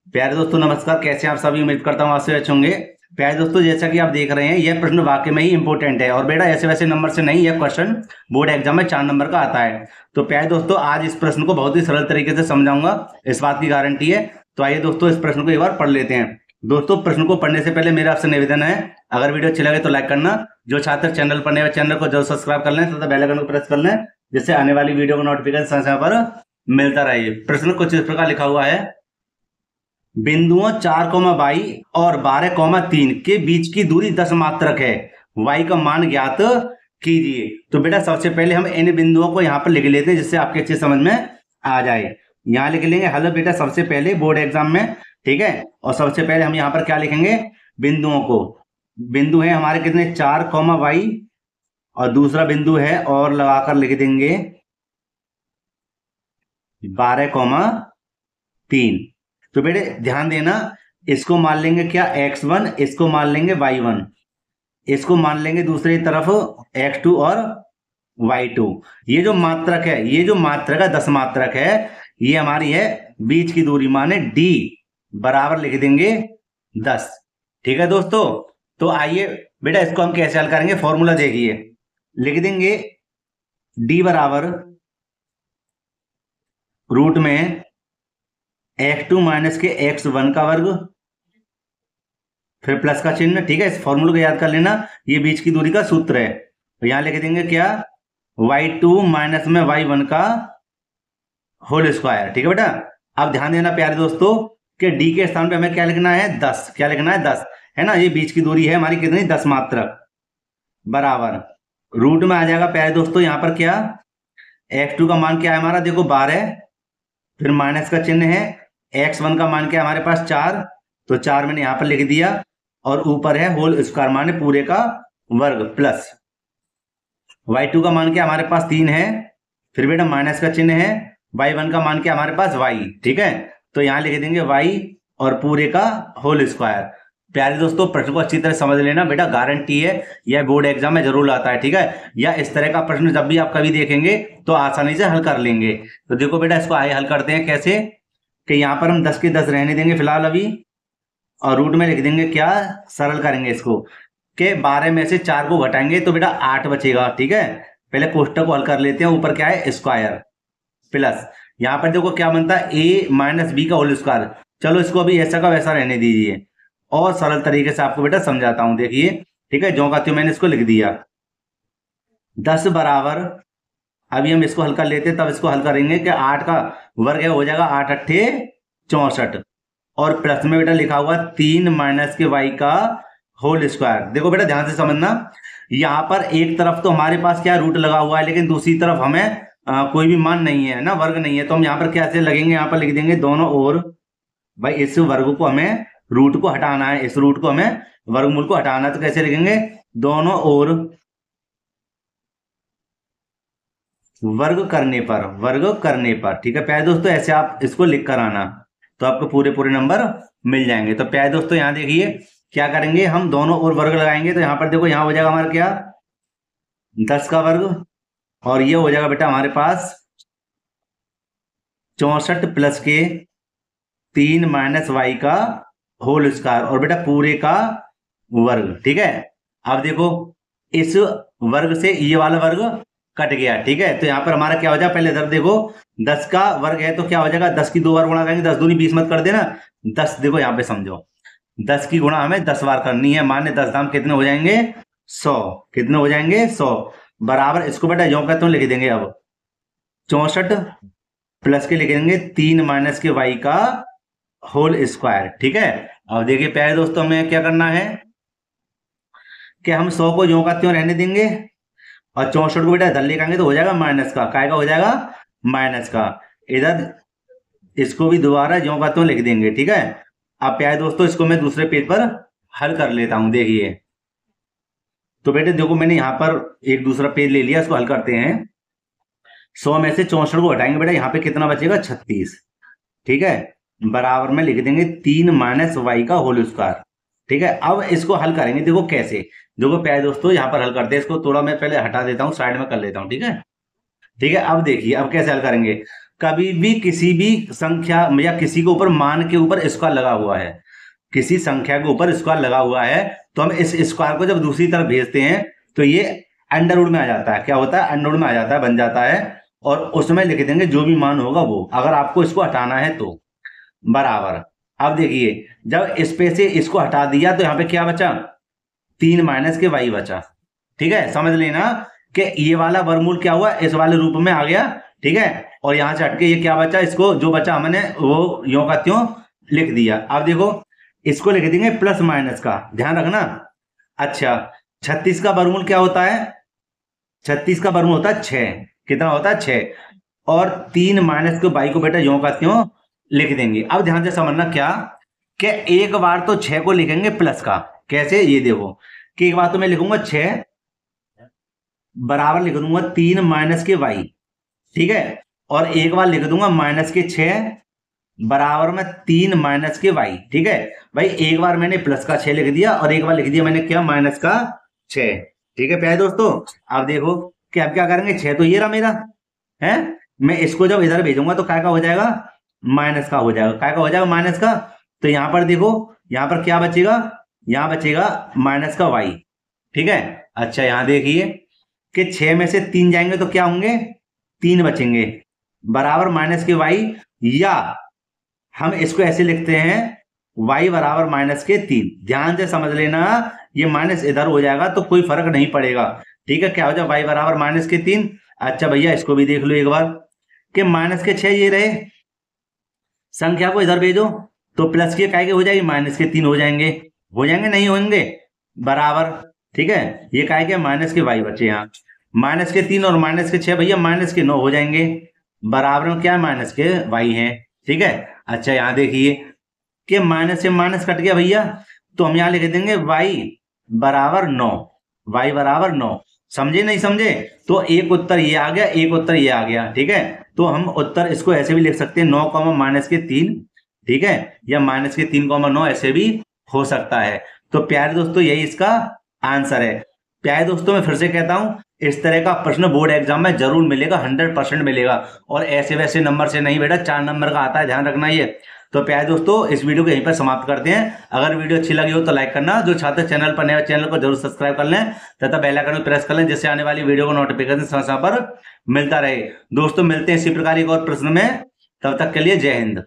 प्यारे दोस्तों नमस्कार। कैसे हैं आप सभी? उम्मीद करता हूँ आप सभी अच्छे होंगे। प्यारे दोस्तों, जैसा कि आप देख रहे हैं, यह प्रश्न वाकई में ही इंपॉर्टेंट है और बेटा ऐसे वैसे नंबर से नहीं, यह क्वेश्चन बोर्ड एग्जाम में 4 नंबर का आता है। तो प्यारे दोस्तों, आज इस प्रश्न को बहुत ही सरल तरीके से समझाऊंगा, इस बात की गारंटी है। तो आइए दोस्तों, इस प्रश्न को एक बार पढ़ लेते हैं। दोस्तों, प्रश्न को पढ़ने से पहले मेरा आपसे निवेदन है, अगर वीडियो अच्छी लगे तो लाइक करना। जो छात्र चैनल पर नए हैं, चैनल को जरूर सब्सक्राइब कर लें तथा बेल आइकन को प्रेस कर लें, जिससे आने वाली वीडियो का नोटिफिकेशन समय समय पर मिलता रहे। प्रश्न कुछ इस प्रकार लिखा हुआ है, बिंदुओं 4, और 12, 3 के बीच की दूरी 10 मात्रक है, y का मान ज्ञात कीजिए। तो बेटा सबसे पहले हम इन बिंदुओं को यहाँ पर लिख लेते हैं, जिससे आपके अच्छे समझ में आ जाए। यहाँ लिख लेंगे हल बेटा सबसे पहले बोर्ड एग्जाम में, ठीक है। और सबसे पहले हम यहाँ पर क्या लिखेंगे, बिंदुओं को। बिंदु है हमारे कितने, 4, और दूसरा बिंदु है और लगाकर लिख देंगे 12, 3। तो बेटे ध्यान देना, इसको मान लेंगे क्या, x1, इसको मान लेंगे y1, इसको मान लेंगे दूसरी तरफ x2 और y2। ये जो मात्रक है, ये जो मात्रक है 10 मात्रक है, ये हमारी है बीच की दूरी, माने d बराबर लिख देंगे 10। ठीक है दोस्तों। तो आइए बेटा इसको हम कैसे हल करेंगे, फॉर्मूला देखिए। लिख देंगे d बराबर रूट में x2 माइनस के x1 का वर्ग, फिर प्लस का चिन्ह, ठीक है। इस फॉर्मूले को याद कर लेना, ये बीच की दूरी का सूत्र है। तो यहां लिख देंगे क्या, y2 माइनस में y1 का होल स्क्वायर, ठीक है बेटा। अब ध्यान देना प्यारे दोस्तों कि d के स्थान पे हमें क्या लिखना है, 10। क्या लिखना है, 10, है ना। ये बीच की दूरी है हमारी कितनी, 10 मात्रक, बराबर रूट में आ जाएगा प्यारे दोस्तों यहाँ पर क्या, x2 का मान क्या है हमारा, देखो 12, फिर माइनस का चिन्ह है, x1 का मान क्या है हमारे पास 4, तो 4 मैंने यहां पर लिख दिया, और ऊपर है होल स्क्वायर माने पूरे का वर्ग, प्लस y2 का मान क्या हमारे पास 3 है, फिर बेटा माइनस का चिन्ह है, y1 का मान क्या हमारे पास y, ठीक है। तो यहां लिख देंगे y और पूरे का होल स्क्वायर। प्यारे दोस्तों, प्रश्न को अच्छी तरह समझ लेना बेटा, गारंटी है यह बोर्ड एग्जाम में जरूर आता है, ठीक है। या इस तरह का प्रश्न जब भी आप कभी देखेंगे तो आसानी से हल कर लेंगे। तो देखो बेटा, इसको आइए हल करते हैं कैसे, कि यहाँ पर हम 10 के 10 रहने देंगे फिलहाल अभी, और रूट में लिख देंगे क्या, सरल करेंगे इसको, कि 12 में से 4 को घटाएंगे तो बेटा 8 बचेगा, ठीक है। पहले कोष्टक को हल कर लेते हैं, ऊपर क्या है स्क्वायर, प्लस यहाँ पर देखो क्या बनता है, a माइनस बी का होल स्क्वायर। चलो इसको अभी ऐसा का वैसा रहने दीजिए, और सरल तरीके से आपको बेटा समझाता हूं, देखिए, ठीक है। जो कहते हो मैंने इसको लिख दिया 10 बराबर, अभी हम इसको हल कर लेते हैं, तब इसको हल करेंगे कि 8 का वर्ग है, हो जाएगा 8 अट्ठे 64, और प्लस में बेटा लिखा हुआ 3 माइनस के y का होल स्क्वायर। देखो बेटा ध्यान से समझना, यहाँ पर एक तरफ तो हमारे पास क्या रूट लगा हुआ है, लेकिन दूसरी तरफ हमें कोई भी मान नहीं है ना, वर्ग नहीं है। तो हम यहाँ पर कैसे लगेंगे, यहाँ पर लिख देंगे दोनों ओर, भाई इस वर्ग को हमें रूट को हटाना है, इस रूट को हमें वर्गमूल को हटाना है। तो कैसे लिखेंगे, दोनों ओर वर्ग करने पर, ठीक है प्यारे दोस्तों। ऐसे आप इसको लिख कर आना, तो आपको पूरे पूरे नंबर मिल जाएंगे। तो प्यारे दोस्तों यहाँ देखिए क्या करेंगे, हम दोनों ओर वर्ग लगाएंगे। तो यहाँ पर देखो, यहाँ हो जाएगा हमारा क्या, 10 का वर्ग, और ये हो जाएगा बेटा हमारे पास 64 प्लस के 3 माइनस y का होल स्क्वायर, और बेटा पूरे का वर्ग, ठीक है। अब देखो इस वर्ग से ये वाला वर्ग कट गया, ठीक है। तो यहाँ पर हमारा क्या हो जाएगा, पहले इधर देखो 10 का वर्ग है तो क्या हो जाएगा, 10 की 2 बार गुणा करेंगे, 10 दूनी 20 मत कर देना, 10 देखो यहाँ पे समझो, 10 की गुणा हमें 10 बार करनी है, माने 10 दाम कितने हो जाएंगे, 100। कितने हो जाएंगे, 100, बराबर इसको बेटा जो कहते हो लिख देंगे अब 64 प्लस के लिख देंगे 3 माइनस के y का होल स्क्वायर, ठीक है। अब देखिए प्यारे दोस्तों, हमें क्या करना है कि हम 100 को जो का त्यों रहने देंगे, और 64 को बेटा इधर लेकर आएंगे तो हो जाएगा माइनस का, काय का हो जाएगा, माइनस का। इधर इसको भी दोबारा जो का त्यों लिख देंगे, ठीक है। अब प्यारे दोस्तों, इसको मैं दूसरे पेज पर हल कर लेता हूं, देखिए। तो बेटे देखो मैंने यहाँ पर एक दूसरा पेज ले लिया, इसको हल करते हैं। 100 में से 64 को हटाएंगे बेटा, यहाँ पे कितना बचेगा, 36, ठीक है। बराबर में लिख देंगे 3 माइनस y का होल स्क्वायर, ठीक है। अब इसको हल करेंगे, देखो कैसे, देखो प्यारे दोस्तों यहाँ पर हल करते हैं। इसको थोड़ा मैं पहले हटा देता हूँ, साइड में कर लेता हूँ, ठीक है। ठीक है, अब देखिए अब कैसे हल करेंगे। कभी भी किसी भी संख्या या किसी के ऊपर मान के ऊपर स्क्वायर लगा हुआ है, किसी संख्या के ऊपर स्क्वायर लगा हुआ है, तो हम इस स्क्वायर को जब दूसरी तरफ भेजते हैं तो ये अंडर रूट में आ जाता है। क्या होता है? अंडर रूट में आ जाता है, बन जाता है। और उसमें लिख देंगे जो भी मान होगा वो, अगर आपको इसको हटाना है तो, बराबर। अब देखिए, जब इस पे से इसको हटा दिया तो यहाँ पे क्या बचा? 3 माइनस के वाई बचा। ठीक है, समझ लेना कि ये वाला वर्गमूल क्या हुआ, इस वाले रूप में आ गया। ठीक है, और यहां से हटके ये क्या बचा, इसको जो बचा हमने वो यों का त्यों लिख दिया। अब देखो, इसको लिख देंगे प्लस माइनस का, ध्यान रखना। अच्छा, 36 का वर्गमूल क्या होता है? 36 का वर्गमूल होता है 6। कितना होता है? 6। और 3 माइनस के बाई को बेटा यों का त्यों लिख देंगे। अब ध्यान से समझना क्या, कि एक बार तो 6 को लिखेंगे प्लस का। कैसे? ये देखो कि एक बार तो मैं लिखूंगा 6 बराबर लिख दूंगा 3 माइनस के वाई। ठीक है, और एक बार लिख दूंगा माइनस के 6 बराबर में 3 माइनस के वाई। ठीक है भाई, एक बार मैंने प्लस का 6 लिख दिया और एक बार लिख दिया मैंने क्या, माइनस का 6। ठीक है प्यारे दोस्तों, अब देखो कि अब क्या करेंगे, 6 तो ये रहा मेरा है, मैं इसको जब इधर भेजूंगा तो क्या का हो जाएगा, माइनस का हो जाएगा। क्या का हो जाएगा, माइनस का। तो यहां पर देखो, यहां पर क्या बचेगा, यहां बचेगा माइनस का वाई। ठीक है, अच्छा यहां देखिए कि 6 में से 3 जाएंगे तो क्या होंगे, 3 बचेंगे बराबर माइनस के वाई, या हम इसको ऐसे लिखते हैं y बराबर माइनस के 3। ध्यान से समझ लेना, ये माइनस इधर हो जाएगा तो कोई फर्क नहीं पड़ेगा। ठीक है, क्या हो जाए, y बराबर माइनस के 3। अच्छा भैया, इसको भी देख लो एक बार कि माइनस के 6 ये रहे, संख्या को इधर भेजो तो प्लस के काय के हो जाएगी, माइनस के 3 हो जाएंगे। हो जाएंगे नहीं होंगे, बराबर। ठीक है, ये काय के माइनस के y बचे, यहाँ माइनस के 3 और माइनस के 6 भैया माइनस के 9 हो जाएंगे, बराबर में क्या है, माइनस के y है। ठीक है, अच्छा यहां देखिए कि माइनस से माइनस कट गया भैया, तो हम यहां लिख देंगे y बराबर 9। y बराबर 9, समझे नहीं समझे? तो एक उत्तर ये आ गया, एक उत्तर ये आ गया। ठीक है, तो हम उत्तर इसको ऐसे भी लिख सकते हैं 9 माइनस के 3। ठीक है, या माइनस के 3 9 ऐसे भी हो सकता है। तो प्यारे दोस्तों, यही इसका आंसर है। प्यारे दोस्तों, मैं फिर से कहता हूं, इस तरह का प्रश्न बोर्ड एग्जाम में जरूर मिलेगा, 100% मिलेगा। और ऐसे वैसे नंबर से नहीं बेटा, 4 नंबर का आता है, ध्यान रखना ये। तो प्यारे दोस्तों, इस वीडियो को यहीं पर समाप्त करते हैं। अगर वीडियो अच्छी लगी हो तो लाइक करना, जो छात्र चैनल पर नए चैनल को जरूर सब्सक्राइब कर लें तथा बेल आइकन को प्रेस कर लें, जिससे आने वाली वीडियो को नोटिफिकेशन समय पर मिलता रहे। दोस्तों, मिलते हैं इसी प्रकार एक और प्रश्न में, तब तक के लिए जय हिंद।